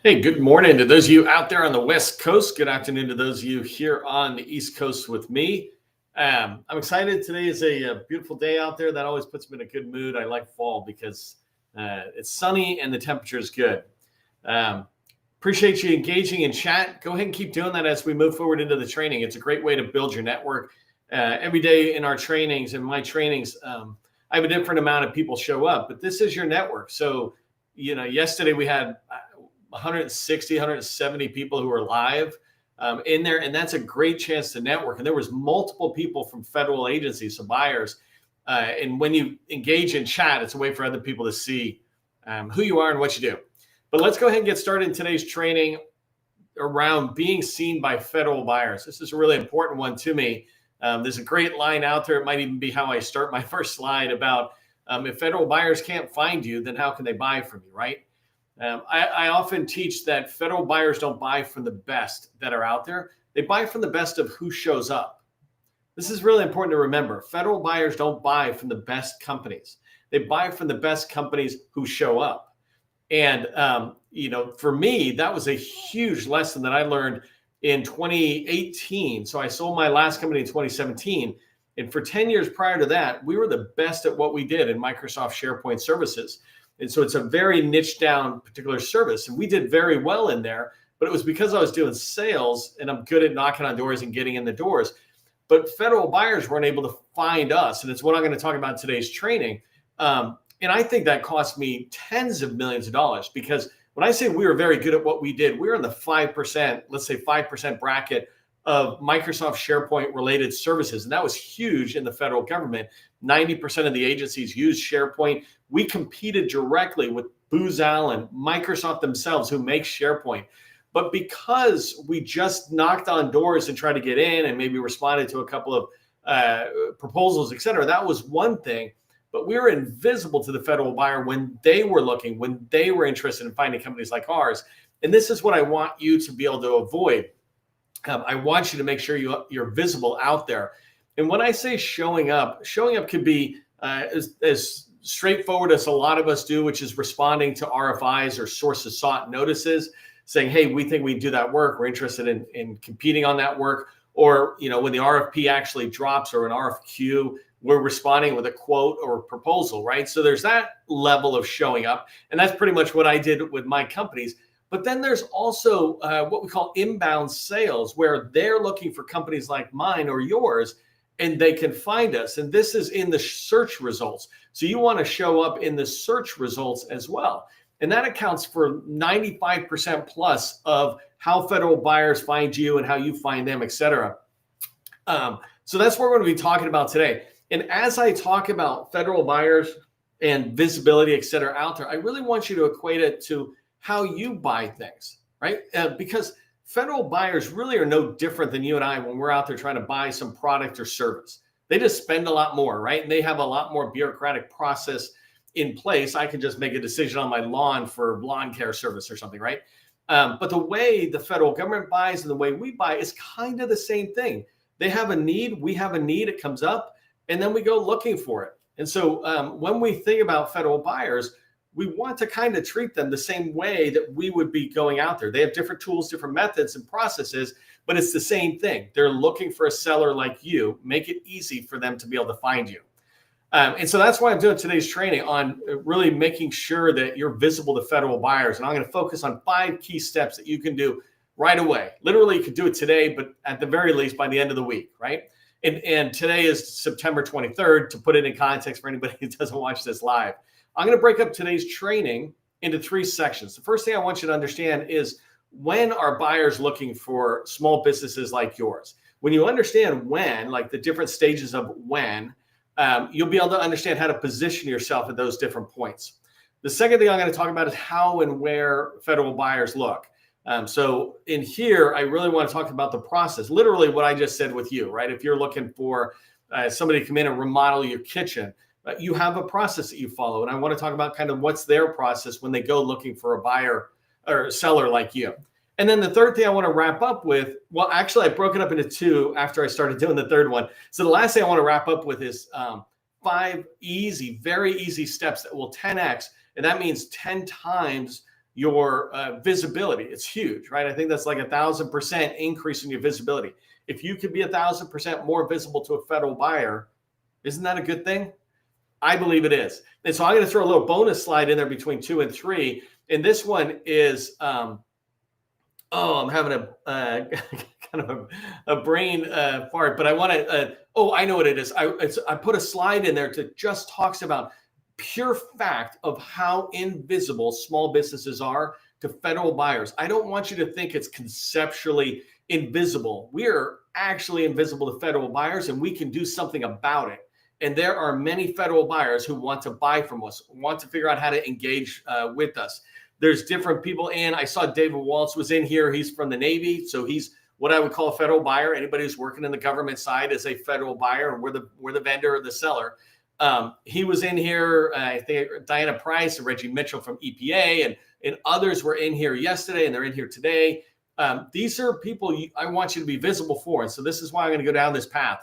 Hey, good morning to those of you out there on the West Coast. Good afternoon to those of you here on the East Coast with me. I'm excited. Today is a beautiful day out there. That always puts me in a good mood. I like fall because it's sunny and the temperature is good. Um, Appreciate you engaging in chat. Go ahead and keep doing that as we move forward into the training. It's a great way to build your network. Every day in our trainings and my trainings, I have a different amount of people show up, but this is your network. So, yesterday we had 160, 170 people who are live in there, and that's a great chance to network. And there was multiple people from federal agencies, so buyers. And when you engage in chat, it's a way for other people to see who you are and what you do. But let's go ahead and get started in today's training around being seen by federal buyers. This is a really important one to me. There's a great line out there. It might even be how I start my first slide about if federal buyers can't find you, then how can they buy from you, right? I often teach that federal buyers don't buy from the best that are out there. They buy from the best of who shows up. This is really important to remember. Federal buyers don't buy from the best companies. They buy from the best companies who show up. And, for me, that was a huge lesson that I learned in 2018. So I sold my last company in 2017. And for 10 years prior to that, we were the best at what we did in Microsoft SharePoint services. And so it's a very niche down particular service. And we did very well in there, but it was because I was doing sales and I'm good at knocking on doors and getting in the doors. But federal buyers weren't able to find us. And it's what I'm going to talk about in today's training. And I think that cost me tens of millions of dollars, because when I say we were very good at what we did, we were in the 5%, let's say 5% bracket of Microsoft SharePoint related services. And that was huge in the federal government. 90% of the agencies use SharePoint. We competed directly with Booz Allen, Microsoft themselves, who make SharePoint. But because we just knocked on doors and tried to get in and maybe responded to a couple of proposals, et cetera, that was one thing. But we were invisible to the federal buyer when they were looking, when they were interested in finding companies like ours. And this is what I want you to be able to avoid. I want you to make sure you're visible out there. And when I say showing up could be as straightforward as a lot of us do, which is responding to RFIs or sources sought notices, saying, hey, we think we can do that work. We're interested in competing on that work. Or, when the RFP actually drops or an RFQ, we're responding with a quote or a proposal, right? So there's that level of showing up. And that's pretty much what I did with my companies. But then there's also what we call inbound sales, where they're looking for companies like mine or yours, and they can find us. And this is in the search results. So you want to show up in the search results as well. And that accounts for 95% plus of how federal buyers find you and how you find them, et cetera. So that's what we're going to be talking about today. And as I talk about federal buyers and visibility, et cetera, out there, I really want you to equate it to how you buy things, right? Because federal buyers really are no different than you and I when we're out there trying to buy some product or service. They just spend a lot more, right? And they have a lot more bureaucratic process in place. I can just make a decision on my lawn for lawn care service or something, right? But the way the federal government buys and the way we buy is kind of the same thing. They have a need, we have a need, it comes up, and then we go looking for it. And so when we think about federal buyers, we want to kind of treat them the same way that we would be going out there. They have different tools, different methods and processes, but it's the same thing. They're looking for a seller like you. Make it easy for them to be able to find you. And so that's why I'm doing today's training on really making sure that you're visible to federal buyers. And I'm going to focus on 5 key steps that you can do right away. Literally, you could do it today, but at the very least by the end of the week, right? And today is September 23rd, to put it in context for anybody who doesn't watch this live. I'm going to break up today's training into 3 sections. The first thing I want you to understand is, when are buyers looking for small businesses like yours? When you understand when, like the different stages of when, you'll be able to understand how to position yourself at those different points. The second thing I'm going to talk about is how and where federal buyers look. So in here, I really want to talk about the process, literally what I just said with you, right? If you're looking for somebody to come in and remodel your kitchen, you have a process that you follow. And I want to talk about kind of what's their process when they go looking for a buyer or a seller like you. And then the third thing I want to wrap up with, well, actually, I broke it up into 2 after I started doing the third one. So the last thing I want to wrap up with is 5 easy, very easy steps that will 10x. And that means 10 times your visibility. It's huge, right? I think that's like 1,000% increase in your visibility. If you could be 1,000% more visible to a federal buyer, isn't that a good thing? I believe it is. And so I'm going to throw a little bonus slide in there between 2 and 3. And this one is, I'm having a kind of a brain fart, but I want to, I know what it is. I put a slide in there that just talks about pure fact of how invisible small businesses are to federal buyers. I don't want you to think it's conceptually invisible. We are actually invisible to federal buyers, and we can do something about it. And there are many federal buyers who want to buy from us, want to figure out how to engage with us. There's different people in. I saw David Waltz was in here. He's from the Navy, so he's what I would call a federal buyer. Anybody who's working in the government side is a federal buyer, and we're the vendor or the seller. He was in here. I think Diana Price and Reggie Mitchell from EPA and others were in here yesterday, and they're in here today. These are people I want you to be visible for. And so this is why I'm going to go down this path.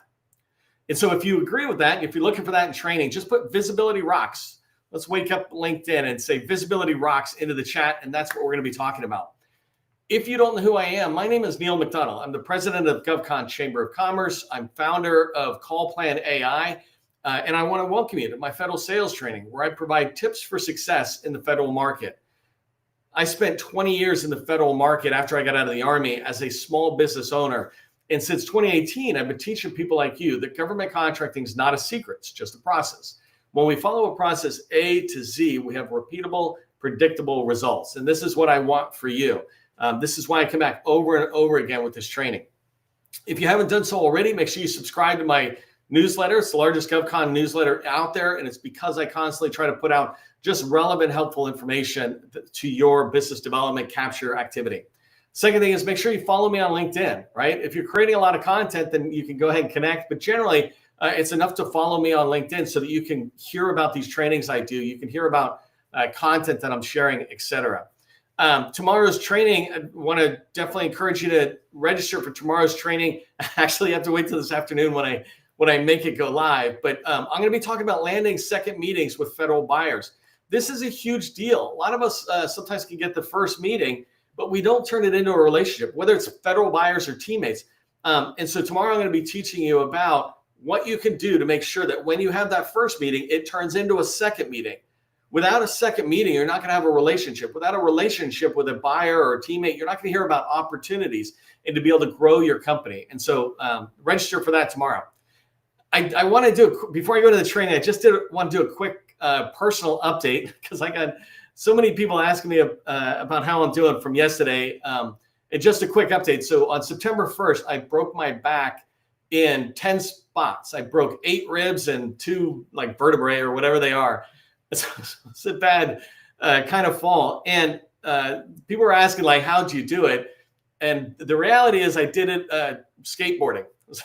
And so if you agree with that, if you're looking for that in training, just put visibility rocks. Let's wake up LinkedIn and say visibility rocks into the chat. And that's what we're going to be talking about. If you don't know who I am, my name is Neil McDonough. I'm the president of GovCon Chamber of Commerce. I'm founder of Call Plan AI. And I want to welcome you to my federal sales training, where I provide tips for success in the federal market. I spent 20 years in the federal market after I got out of the Army as a small business owner. And since 2018, I've been teaching people like you that government contracting is not a secret, it's just a process. When we follow a process A to Z, we have repeatable, predictable results. And this is what I want for you. This is why I come back over and over again with this training. If you haven't done so already, make sure you subscribe to my newsletter. It's the largest GovCon newsletter out there. And it's because I constantly try to put out just relevant, helpful information to your business development capture activity. Second thing is make sure you follow me on LinkedIn, right? If you're creating a lot of content, then you can go ahead and connect. But generally, it's enough to follow me on LinkedIn so that you can hear about these trainings I do. You can hear about content that I'm sharing, etc. Tomorrow's training, I want to definitely encourage you to register for tomorrow's training. Actually, you have to wait till this afternoon when I make it go live. But I'm going to be talking about landing second meetings with federal buyers. This is a huge deal. A lot of us sometimes can get the first meeting, but we don't turn it into a relationship, whether it's federal buyers or teammates. And so tomorrow I'm going to be teaching you about what you can do to make sure that when you have that first meeting, it turns into a second meeting. Without a second meeting, you're not going to have a relationship. Without a relationship with a buyer or a teammate, you're not going to hear about opportunities and to be able to grow your company. And so register for that tomorrow. I want to do, before I go to the training, I just want to do a quick personal update because I got so many people asking me about how I'm doing from yesterday. And just a quick update. So on September 1st, I broke my back in 10 spots. I broke 8 ribs and 2 like vertebrae or whatever they are. It's a bad kind of fall. And people were asking like, how'd you do it? And the reality is I did it skateboarding.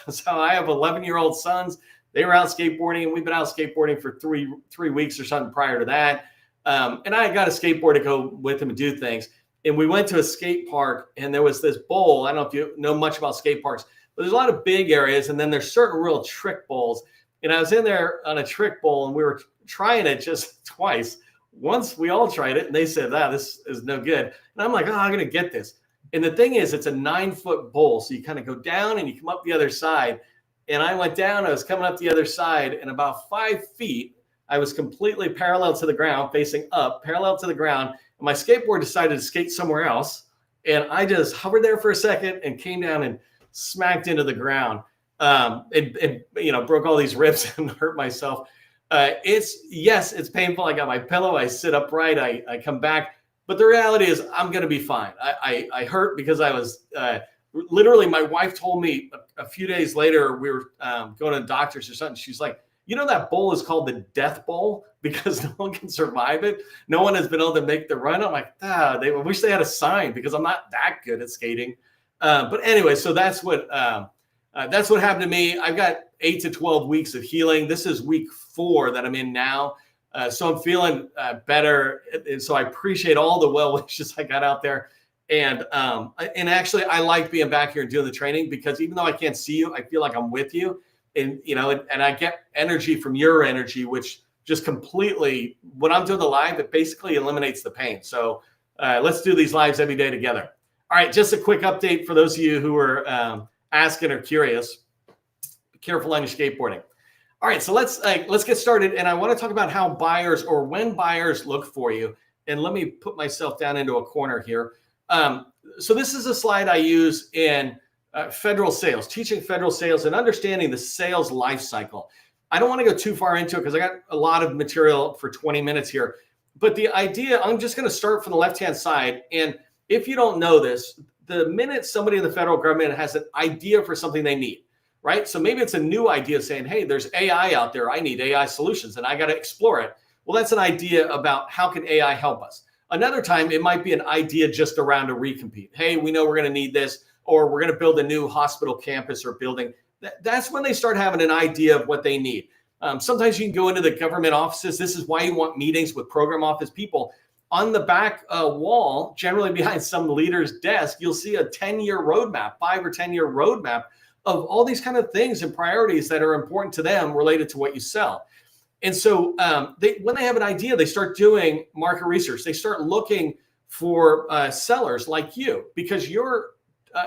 So I have 11-year-old sons. They were out skateboarding, and we've been out skateboarding for three weeks or something prior to that. And I got a skateboard to go with them and do things. And we went to a skate park, and there was this bowl. I don't know if you know much about skate parks, but there's a lot of big areas, and then there's certain real trick bowls. And I was in there on a trick bowl, and we were trying it just twice. Once we all tried it, and they said, this is no good. And I'm like, I'm going to get this. And the thing is, it's a 9-foot bowl. So you kind of go down and you come up the other side. And I went down, I was coming up the other side, and about 5 feet, I was completely parallel to the ground, facing up, parallel to the ground. And my skateboard decided to skate somewhere else. And I just hovered there for a second and came down and smacked into the ground. It broke all these ribs and hurt myself. It's painful. I got my pillow. I sit upright. I come back. But the reality is I'm going to be fine. I hurt because I was literally, my wife told me a few days later, we were going to doctors or something. She's like, that bowl is called the death bowl because no one can survive it. No one has been able to make the run. I'm like, they wish they had a sign because I'm not that good at skating. But anyway, so that's what happened to me. I've got 8 to 12 weeks of healing. This is week 4 that I'm in now. So I'm feeling better. And so I appreciate all the well wishes I got out there. And actually, I like being back here and doing the training because even though I can't see you, I feel like I'm with you. And I get energy from your energy, which just completely, when I'm doing the live, it basically eliminates the pain. So Let's do these lives every day together. All right, just a quick update for those of you who are asking or curious. Be careful on your skateboarding. All right, so let's get started. And I want to talk about how buyers, or when buyers look for you. And let me put myself down into a corner here. So this is a slide I use in federal sales, teaching federal sales and understanding the sales life cycle. I don't want to go too far into it because I got a lot of material for 20 minutes here. But the idea, I'm just going to start from the left-hand side. And if you don't know this, the minute somebody in the federal government has an idea for something they need, right? So maybe it's a new idea saying, hey, there's AI out there. I need AI solutions and I got to explore it. Well, that's an idea about how can AI help us. Another time, it might be an idea just around a recompete. Hey, we know we're going to need this, or we're going to build a new hospital campus or building. That's when they start having an idea of what they need. Sometimes you can go into the government offices. This is why you want meetings with program office people. On the back wall, generally behind some leader's desk, you'll see a 10-year roadmap, 5 or 10-year roadmap of all these kind of things and priorities that are important to them related to what you sell. And so when they have an idea, they start doing market research. They start looking for sellers like you because you're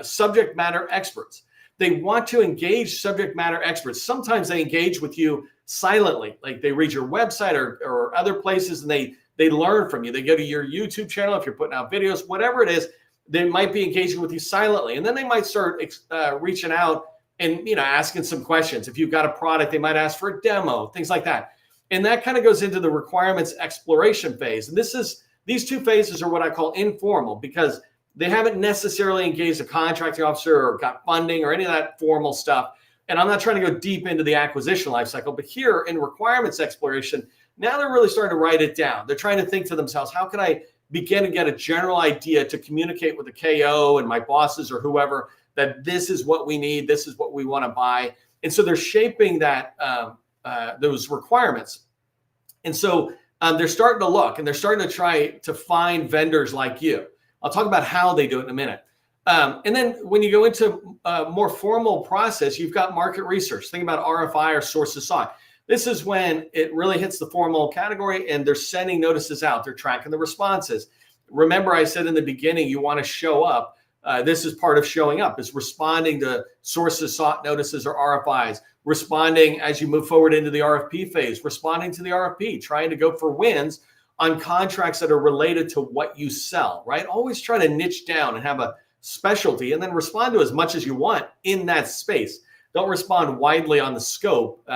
subject matter experts. They want to engage subject matter experts. Sometimes they engage with you silently, like they read your website or other places, and they learn from you. They go to your YouTube channel if you're putting out videos, whatever it is. They might be engaging with you silently, and then they might start reaching out and asking some questions. If you've got a product, they might ask for a demo, things like that. And that kind of goes into the requirements exploration phase. And these two phases are what I call informal because they haven't necessarily engaged a contracting officer or got funding or any of that formal stuff. And I'm not trying to go deep into the acquisition lifecycle, but here in requirements exploration, now they're really starting to write it down. They're trying to think to themselves, how can I begin to get a general idea to communicate with the KO and my bosses or whoever that this is what we need, this is what we want to buy. And so they're shaping that those requirements. And so they're starting to look and they're starting to try to find vendors like you. I'll talk about how they do it in a minute. And then when you go into a more formal process, you've got market research. Think about RFI or sources sought. This is when it really hits the formal category and they're sending notices out. They're tracking the responses. Remember, I said in the beginning, you want to show up. This is part of showing up, is responding to sources sought notices or RFIs, responding as you move forward into the RFP phase, responding to the RFP, trying to go for wins on contracts that are related to what you sell, right? Always try to niche down and have a specialty and then respond to as much as you want in that space. Don't respond widely on the scope.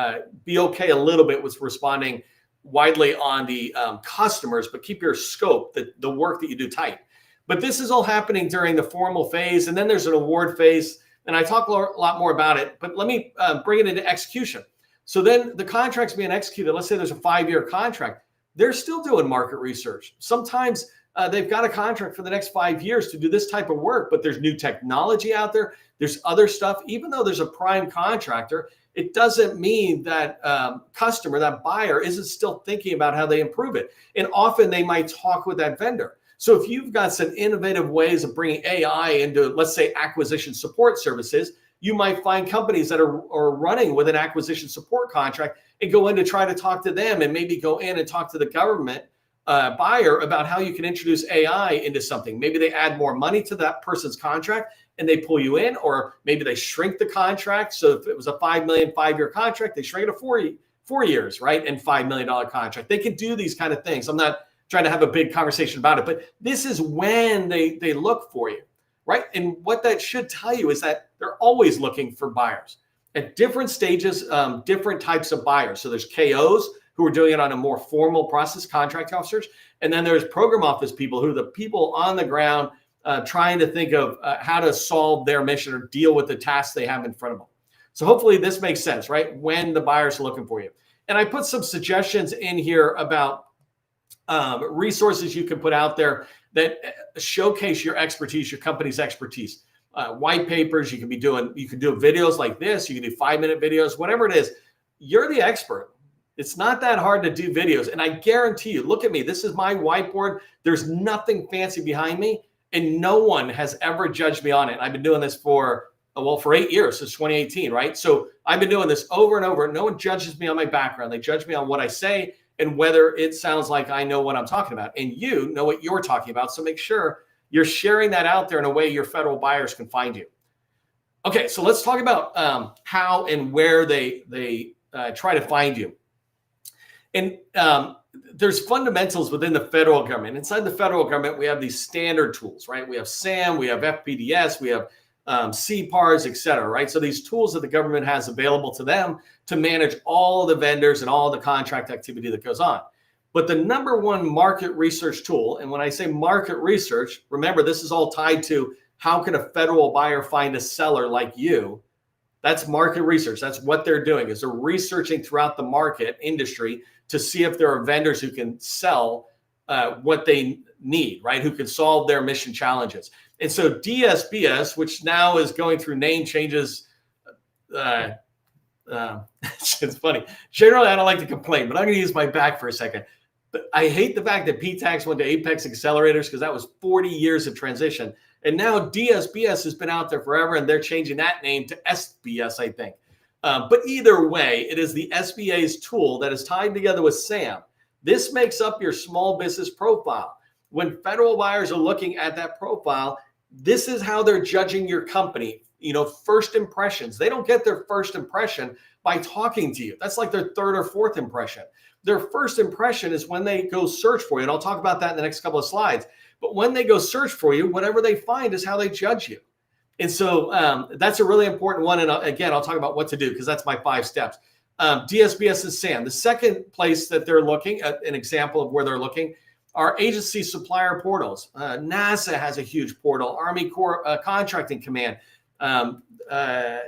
Be okay a little bit with responding widely on the customers, but keep your scope, the work that you do tight. But this is all happening during the formal phase. And then there's an award phase. And I talk a lot more about it, but let me bring it into execution. So then the contract's being executed. Let's say there's a 5-year contract. They're still doing market research. Sometimes they've got a contract for the next 5 years to do this type of work, but there's new technology out there. There's other stuff. Even though there's a prime contractor, it doesn't mean that customer, that buyer isn't still thinking about how they improve it. And often they might talk with that vendor. So if you've got some innovative ways of bringing AI into, let's say, acquisition support services, you might find companies that are running with an acquisition support contract and go in to try to talk to them and maybe go in and talk to the government buyer about how you can introduce AI into something. Maybe they add more money to that person's contract and they pull you in, or maybe they shrink the contract. So if it was a $5 million 5-year contract, they shrink it to 4 years, right? And $5 million contract. They can do these kind of things. I'm not trying to have a big conversation about it, but this is when they look for you, right? And what that should tell you is that they're always looking for buyers at different stages, different types of buyers. So there's KOs who are doing it on a more formal process, contract officers. And then there's program office people who are the people on the ground trying to think of how to solve their mission or deal with the tasks they have in front of them. So hopefully this makes sense, right? When the buyers are looking for you. And I put some suggestions in here about resources you can put out there that showcase your expertise, your company's expertise. White papers, you can do videos like this. You can do 5-minute videos, whatever it is. You're the expert. It's not that hard to do videos. And I guarantee you, look at me. This is my whiteboard. There's nothing fancy behind me. And no one has ever judged me on it. I've been doing this for 8 years, since 2018, right? So I've been doing this over and over. No one judges me on my background. They judge me on what I say and whether it sounds like I know what I'm talking about and you know what you're talking about. So make sure you're sharing that out there in a way your federal buyers can find you. Okay, so let's talk about how and where they try to find you. And there's fundamentals within the federal government. Inside the federal government, we have these standard tools, right? We have SAM, we have FPDS, we have CPARs, et cetera, right? So these tools that the government has available to them to manage all the vendors and all the contract activity that goes on. But the number one market research tool, and when I say market research, remember, this is all tied to how can a federal buyer find a seller like you? That's market research. That's what they're doing, is they're researching throughout the market industry to see if there are vendors who can sell what they need, right? Who can solve their mission challenges. And so DSBS, which now is going through name changes, it's funny. Generally, I don't like to complain, but I'm going to use my back for a second. But I hate the fact that PTAX went to Apex Accelerators because that was 40 years of transition. And now DSBS has been out there forever, and they're changing that name to SBS, I think. But either way, it is the SBA's tool that is tied together with SAM. This makes up your small business profile. When federal buyers are looking at that profile, this is how they're judging your company. You know, first impressions. They don't get their first impression by talking to you. That's like their third or fourth impression. Their first impression is when they go search for you. And I'll talk about that in the next couple of slides. But when they go search for you, whatever they find is how they judge you. And so that's a really important one. And again, I'll talk about what to do because that's my 5 steps. DSBS and SAM. The second place that they're looking at, an example of where they're looking, are agency supplier portals. NASA has a huge portal. Army Corps Contracting Command. The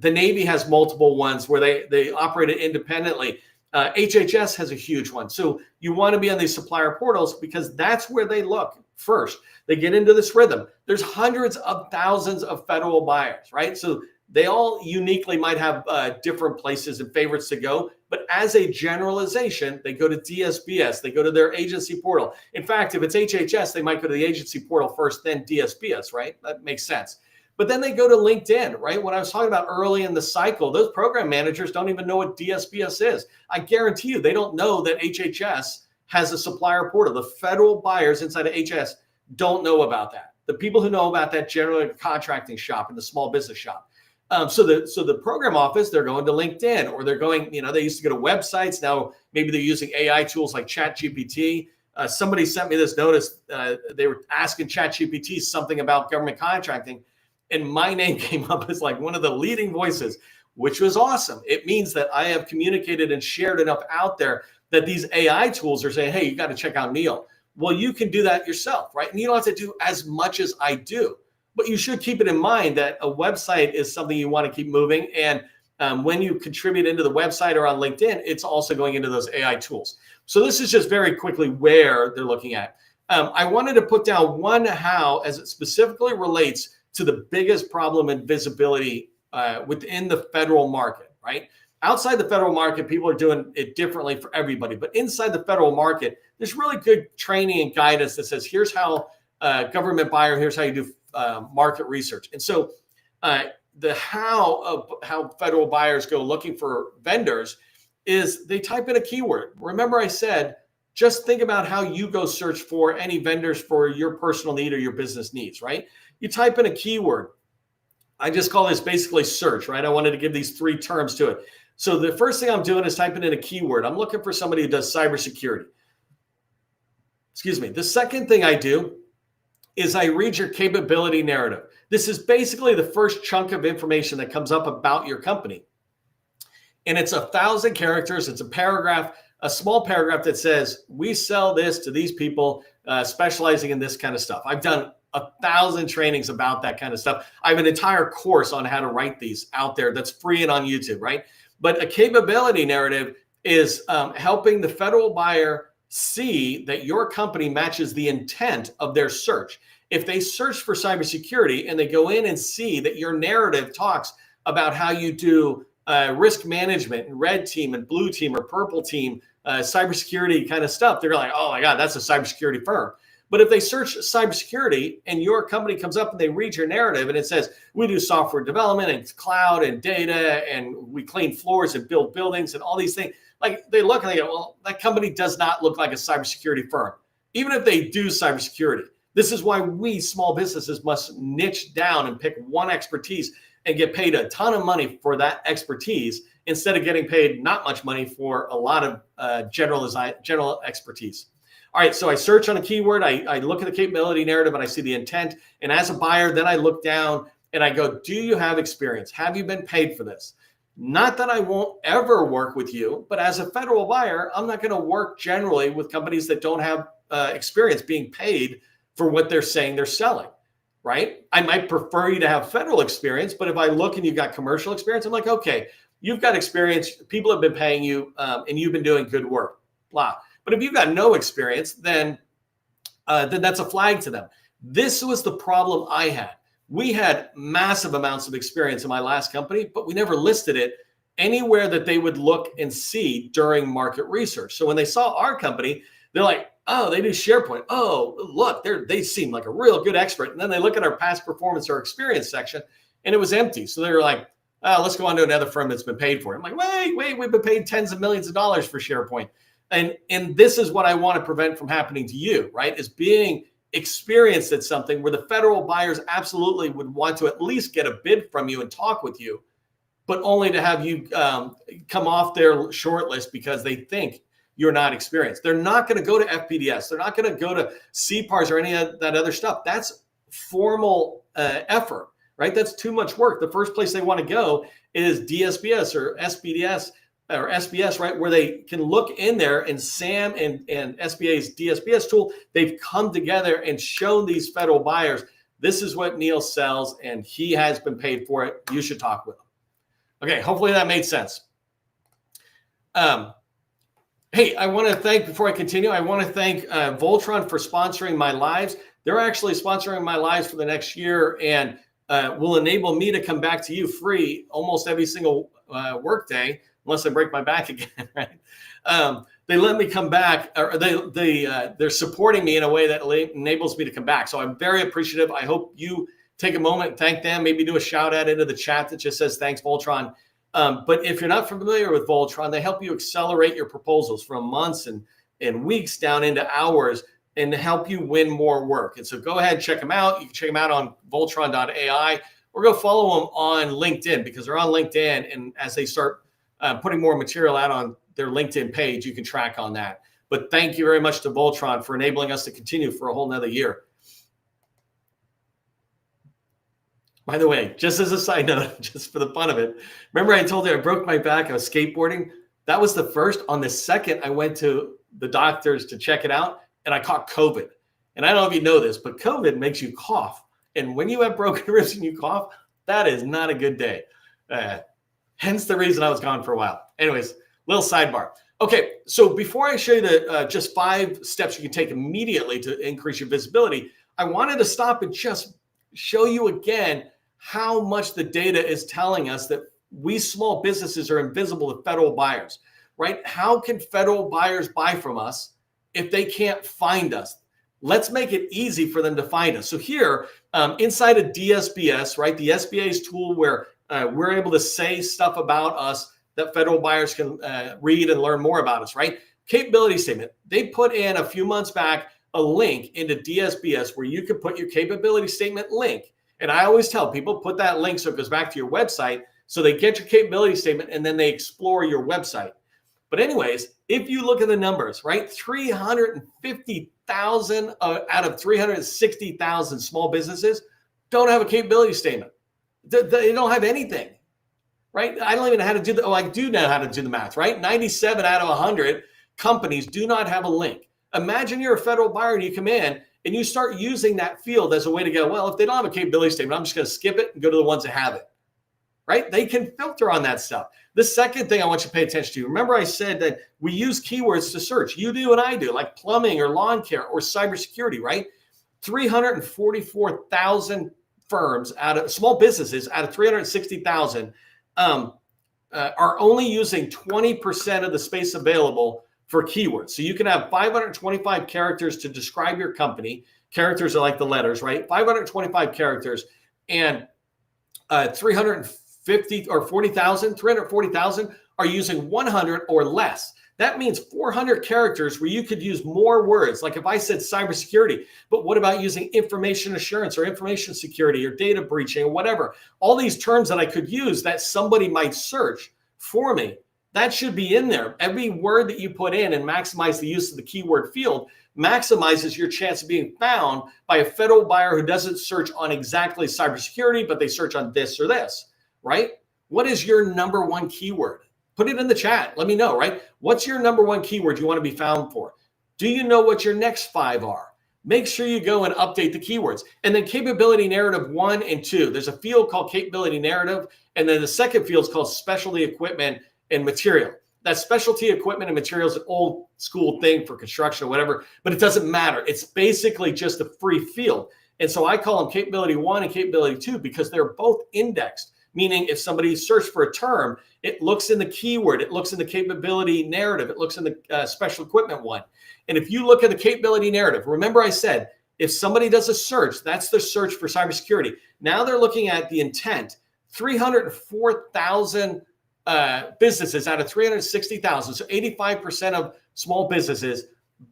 Navy has multiple ones where they operate it independently. HHS has a huge one. So you want to be on these supplier portals because that's where they look first. They get into this rhythm. There's hundreds of thousands of federal buyers, right? So they all uniquely might have different places and favorites to go. But as a generalization, they go to DSBS. They go to their agency portal. In fact, if it's HHS, they might go to the agency portal first, then DSBS, right? That makes sense. But then they go to LinkedIn, right? When I was talking about early in the cycle, those program managers don't even know what DSBS is. I guarantee you they don't know that HHS has a supplier portal. The federal buyers inside of HHS don't know about that. The people who know about that generally are contracting shop and the small business shop. So the program office, they're going to LinkedIn, or they're going, they used to go to websites. Now maybe they're using AI tools like ChatGPT. Somebody sent me this notice. They were asking ChatGPT something about government contracting, and my name came up as like one of the leading voices, which was awesome. It means that I have communicated and shared enough out there that these AI tools are saying, hey, you got to check out Neil. Well, you can do that yourself, right? And you don't have to do as much as I do, but you should keep it in mind that a website is something you want to keep moving. And when you contribute into the website or on LinkedIn, it's also going into those AI tools. So this is just very quickly where they're looking at. I wanted to put down one how as it specifically relates to the biggest problem in visibility within the federal market, right? Outside the federal market, people are doing it differently for everybody. But inside the federal market, there's really good training and guidance that says, here's how government buyer, here's how you do market research. And so the how of how federal buyers go looking for vendors is they type in a keyword. Remember I said, just think about how you go search for any vendors for your personal need or your business needs, right? You type in a keyword. I just call this basically search, right? I wanted to give these 3 terms to it. So the first thing I'm doing is typing in a keyword. I'm looking for somebody who does cybersecurity. Excuse me. The second thing I do is I read your capability narrative. This is basically the first chunk of information that comes up about your company. And it's 1,000 characters. It's a paragraph, a small paragraph that says, we sell this to these people specializing in this kind of stuff. I've done 1,000 trainings about that kind of stuff. I have an entire course on how to write these out there that's free and on YouTube, right? But a capability narrative is helping the federal buyer see that your company matches the intent of their search. If they search for cybersecurity and they go in and see that your narrative talks about how you do risk management and red team and blue team or purple team, cybersecurity kind of stuff, they're like, oh my God, that's a cybersecurity firm. But if they search cybersecurity and your company comes up and they read your narrative and it says, we do software development and cloud and data and we clean floors and build buildings and all these things, Like they look and they go, well, that company does not look like a cybersecurity firm. Even if they do cybersecurity, this is why we small businesses must niche down and pick one expertise and get paid a ton of money for that expertise instead of getting paid not much money for a lot of general expertise. All right, so I search on a keyword, I look at the capability narrative and I see the intent. And as a buyer, then I look down and I go, do you have experience? Have you been paid for this? Not that I won't ever work with you, but as a federal buyer, I'm not going to work generally with companies that don't have experience being paid for what they're saying they're selling, right? I might prefer you to have federal experience, but if I look and you've got commercial experience, I'm like, okay, you've got experience, people have been paying you, and you've been doing good work, blah. But if you've got no experience, then that's a flag to them. This was the problem I had. We had massive amounts of experience in my last company, but we never listed it anywhere that they would look and see during market research. So when they saw our company, they're like, oh, they do SharePoint. Oh, look, they seem like a real good expert. And then they look at our past performance or experience section, and it was empty. So they were like, oh, let's go on to another firm that's been paid for it. I'm like, wait, we've been paid tens of millions of dollars for SharePoint. And this is what I want to prevent from happening to you, right? Is being experienced at something where the federal buyers absolutely would want to at least get a bid from you and talk with you, but only to have you come off their short list because they think you're not experienced. They're not going to go to FPDS. They're not going to go to CPARS or any of that other stuff. That's formal effort, right? That's too much work. The first place they want to go is DSBS or SPDS or SBS, right? Where they can look in there, and SAM and SBA's DSBS tool, they've come together and shown these federal buyers, this is what Neil sells and he has been paid for it. You should talk with him. Okay, hopefully that made sense. Hey, I want to thank, before I continue, I want to thank Voltron for sponsoring my lives. They're actually sponsoring my lives for the next year and will enable me to come back to you free almost every single workday, unless I break my back again, right? They let me come back, or they're supporting me in a way that enables me to come back. So I'm very appreciative. I hope you take a moment and thank them, maybe do a shout out into the chat that just says, thanks, Voltron. But if you're not familiar with Voltron, they help you accelerate your proposals from months and weeks down into hours and help you win more work. And so go ahead and check them out. You can check them out on Voltron.ai or go follow them on LinkedIn, because they're on LinkedIn. And as they start putting more material out on their LinkedIn page, you can track on that. But thank you very much to Voltron for enabling us to continue for a whole nother year. By the way, just as a side note, just for the fun of it, remember I told you I broke my back, I was skateboarding? That was the first. On the second, I went to the doctors to check it out, and I caught COVID. And I don't know if you know this, but COVID makes you cough. And when you have broken ribs and you cough, that is not a good day. Hence the reason I was gone for a while. Anyways, little sidebar. Okay, so before I show you the just 5 steps you can take immediately to increase your visibility, I wanted to stop and just show you again how much the data is telling us that we small businesses are invisible to federal buyers, right? How can federal buyers buy from us if they can't find us? Let's make it easy for them to find us. So here, inside of DSBS, right, the SBA's tool where we're able to say stuff about us that federal buyers can read and learn more about us, right? Capability statement. They put in a few months back a link into DSBS where you can put your capability statement link. And I always tell people, put that link so it goes back to your website, so they get your capability statement and then they explore your website. But anyways, if you look at the numbers, right, 350,000 out of 360,000 small businesses don't have a capability statement. They don't have anything, right? I don't even know how to do I do know how to do the math, right? 97 out of 100 companies do not have a link. Imagine you're a federal buyer and you come in and you start using that field as a way to go, well, if they don't have a capability statement, I'm just going to skip it and go to the ones that have it, right? They can filter on that stuff. The second thing I want you to pay attention to, remember I said that we use keywords to search. You do and I do, like plumbing or lawn care or cybersecurity, right? 344,000 firms out of small businesses out of 360,000 are only using 20% of the space available for keywords. So you can have 525 characters to describe your company. Characters are like the letters, right? 525 characters, and 340,000 are using 100 or less. That means 400 characters where you could use more words. Like if I said cybersecurity, but what about using information assurance or information security or data breaching or whatever? All these terms that I could use that somebody might search for me, that should be in there. Every word that you put in and maximize the use of the keyword field maximizes your chance of being found by a federal buyer who doesn't search on exactly cybersecurity, but they search on this or this, right? What is your number one keyword? Put it in the chat. Let me know, right? What's your number one keyword you want to be found for? Do you know what your next 5 are? Make sure you go and update the keywords. And then capability narrative 1 and 2. There's a field called capability narrative. And then the second field is called specialty equipment and material. That specialty equipment and materials is an old school thing for construction or whatever, but it doesn't matter. It's basically just a free field. And so I call them capability 1 and capability 2 because they're both indexed. Meaning if somebody searched for a term, it looks in the keyword, it looks in the capability narrative, it looks in the special equipment one. And if you look at the capability narrative, remember I said, if somebody does a search, that's the search for cybersecurity. Now they're looking at the intent, 304,000 businesses out of 360,000. So 85% of small businesses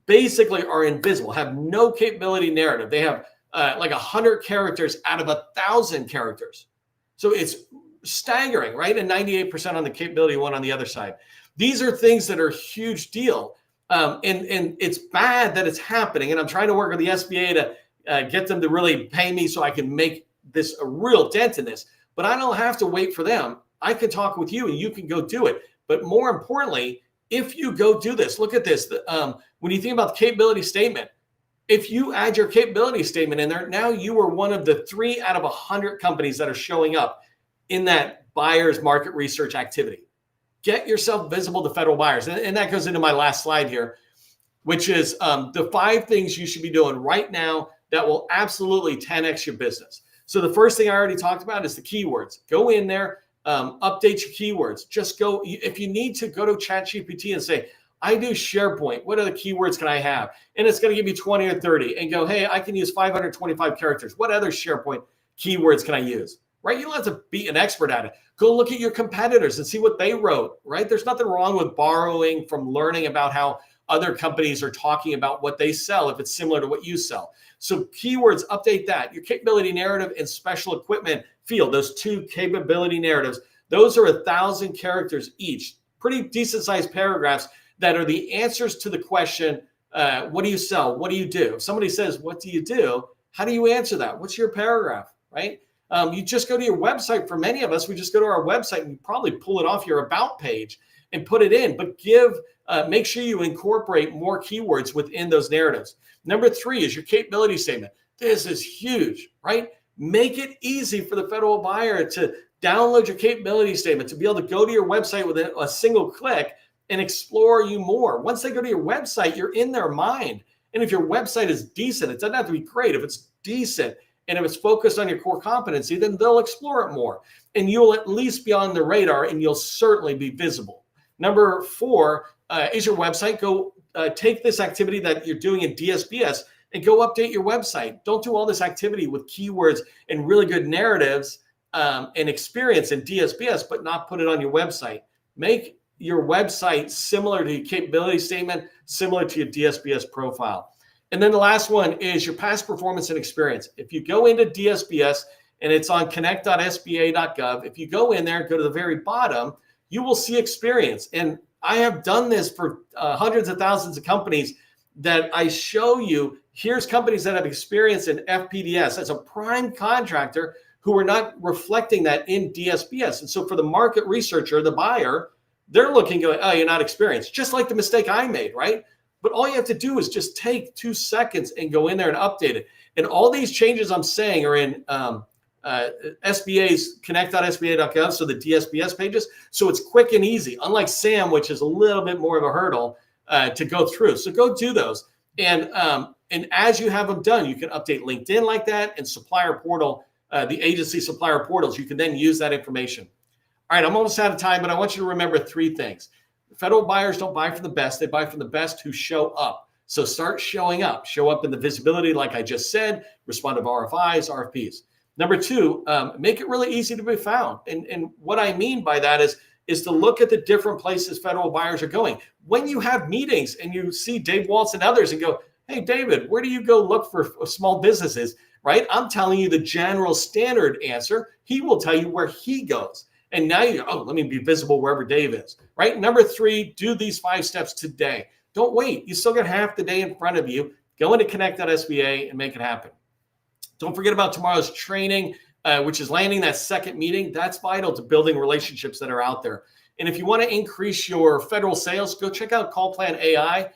basically are invisible, have no capability narrative. They have like 100 characters out of 1,000 characters. So it's staggering, right? And 98% on the capability one on the other side. These are things that are a huge deal. And it's bad that it's happening. And I'm trying to work with the SBA to get them to really pay me so I can make this a real dent in this. But I don't have to wait for them. I can talk with you and you can go do it. But more importantly, if you go do this, look at this. When you think about the capability statement, if you add your capability statement in there, now you are one of the 3 out of 100 companies that are showing up in that buyer's market research activity. Get yourself visible to federal buyers. And that goes into my last slide here, which is the 5 things you should be doing right now that will absolutely 10x your business. So the first thing I already talked about is the keywords. Go in there, update your keywords. Just go, if you need to, go to ChatGPT and say, I do SharePoint. What other keywords can I have? And it's going to give you 20 or 30 and go, hey, I can use 525 characters. What other SharePoint keywords can I use? Right? You don't have to be an expert at it. Go look at your competitors and see what they wrote, right? There's nothing wrong with borrowing from learning about how other companies are talking about what they sell if it's similar to what you sell. So keywords, update that. Your capability narrative and special equipment field, those 2 capability narratives, those are 1,000 characters each. Pretty decent sized paragraphs that are the answers to the question, what do you sell? What do you do? If somebody says, what do you do? How do you answer that? What's your paragraph, right? You just go to your website. For many of us, we just go to our website and you probably pull it off your about page and put it in, but make sure you incorporate more keywords within those narratives. Number 3 is your capability statement. This is huge, right? Make it easy for the federal buyer to download your capability statement, to be able to go to your website with a single click and explore you more. Once they go to your website, you're in their mind. And if your website is decent, it doesn't have to be great. If it's decent and if it's focused on your core competency, then they'll explore it more. And you'll at least be on the radar and you'll certainly be visible. Number 4 is your website. Go take this activity that you're doing in DSBS and go update your website. Don't do all this activity with keywords and really good narratives and experience in DSBS, but not put it on your website. Make your website similar to your capability statement, similar to your DSBS profile. And then the last one is your past performance and experience. If you go into DSBS and it's on connect.sba.gov, if you go in there, go to the very bottom, you will see experience. And I have done this for hundreds of thousands of companies that I show you. Here's companies that have experience in FPDS as a prime contractor who are not reflecting that in DSBS. And so for the market researcher, the buyer, they're looking going, oh, you're not experienced, just like the mistake I made, right? But all you have to do is just take 2 seconds and go in there and update it. And all these changes I'm saying are in SBA's connect.sba.gov, so the DSBS pages. So it's quick and easy, unlike SAM, which is a little bit more of a hurdle to go through. So go do those. And as you have them done, you can update LinkedIn like that and supplier portal, the agency supplier portals. You can then use that information. All right, I'm almost out of time, but I want you to remember 3 things. Federal buyers don't buy from the best. They buy from the best who show up. So start showing up. Show up in the visibility, like I just said, respond to RFIs, RFPs. Number 2, make it really easy to be found. And what I mean by that is is to look at the different places federal buyers are going. When you have meetings and you see Dave Waltz and others and go, hey, David, where do you go look for small businesses, right? I'm telling you the general standard answer. He will tell you where he goes. And now you go, oh, let me be visible wherever Dave is, right? Number 3, do these 5 steps today. Don't wait. You still got half the day in front of you. Go into connect.sba and make it happen. Don't forget about tomorrow's training, which is landing that second meeting. That's vital to building relationships that are out there. And if you want to increase your federal sales, go check out Call Plan AI.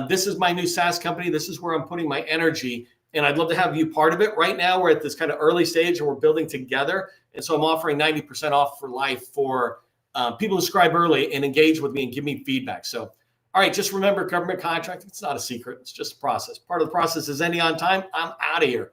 This is my new SaaS company. This is where I'm putting my energy, and I'd love to have you part of it. Right now, we're at this kind of early stage, and we're building together. And so I'm offering 90% off for life for people who subscribe early and engage with me and give me feedback. So, all right, just remember, government contracting, it's not a secret. It's just a process. Part of the process is ending on time. I'm out of here.